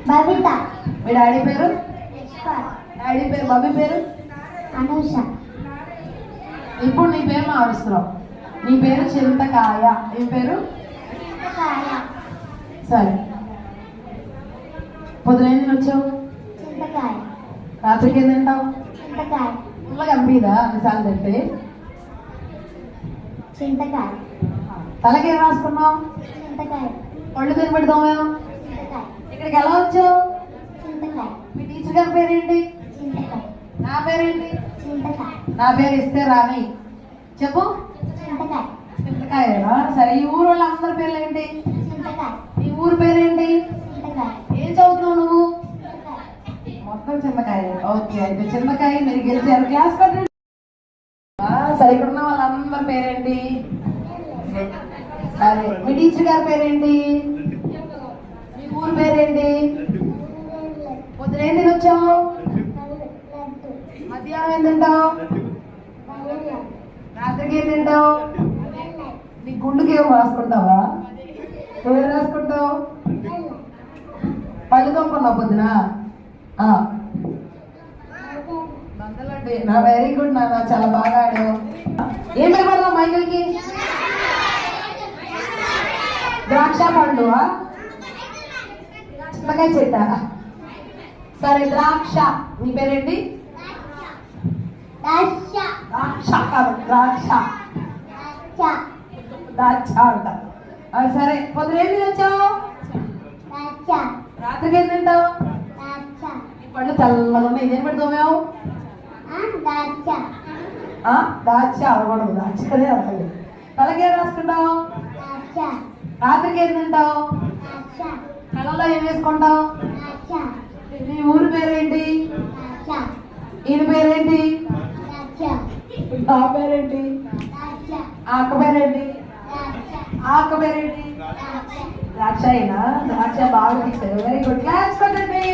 బబిత. మీ daddy పేరు? Daddy పేరు. Mummy పేరు? అనూష. ఇప్పుడు నీ పేరు మారుస్తున్నావు. నీ పేరు చింతకాయ. నీ పేరు? సరే. పొద్దున ఏం తినొచ్చావు? చింతకాయ. రాత్రికి ఏం తింటావు? చింతకాయ. ఫుల్గా కనిపిదా అన్నిసార్లు తింటే? చింతకాయ. తలకి ఏం రాసుకున్నావు? చింతకాయ. పళ్ళు తిని పెడతాం మేము. చింతకాయ. ఇక్కడికి ఎలా వచ్చావు? చింతకాయ. మీ టీచర్ గారి పేరేంటి? చింతకాయ. నా పేరేంటి? చింతకాయ. నా పేరు ఇస్తే రాని. చెప్పు. చింతకాయ. చింతకాయనా? సరే. ఈ ఊరు వాళ్ళ అందరి పేర్లు ఏంటి? చింతకాయ. ఈ ఊరు పేరేంటి? చింతకాయ. ఏం చదువుతున్నావు నువ్వు? చింతకాయ. మొత్తం చింతకాయ. ఓకే, అయితే చింతకాయ మీరు గెలిచారు. క్లాస్ కట్టండి. సరే, ఇక్కడ ఉన్న వాళ్ళందరి పేరేంటి? సరే. మీ టీచర్ గారి పేరేంటి? మీ ఊరు పేరేంటి? పొద్దున ఏం తినొచ్చావు? మధ్యాహ్నం ఏం తింటావు? రాత్రికి ఏం తింటావు? నీ గుండుకి ఏం రాసుకుంటావా? నువ్వేం రాసుకుంటావు? పళ్ళు తోముకున్నావు పొద్దున? నా వెరీ గుడ్ నాన్న, చాలా బాగా ఆడావు. ఏం పెడతావు మైకిల్కి? ద్రాక్ష పండు. చింతకాయ చెట్ట. సరే, ద్రాక్ష. నీ పేరేంటి? ద్రాక్ష కాదు, ద్రాక్ష. ద్రాక్ష అంట. సరే, పొద్దున ఏం తినొచ్చావు? రాత్రికి ఏం తింటావు? పళ్ళు తెల్లగా ఉన్నాయి. ఇదేం పెడతావు మేము? దాచ అవ్వకూడదు. దాచనే అవ్వాలి. తలకి ఏం రాసుకుంటావు? రాత్రికి ఏం తింటావు? కళ్ళలో ఏం వేసుకుంటావు? నీ ఊరి పేరేంటి? ఈయన పేరేంటి? నా పేరేంటి? అక్క పేరేంటి? అక్క పేరేంటి? ద్రాక్ష అయినా? ద్రాక్ష బాగా తీసారు. Very good. క్లాస్ కొట్టండి.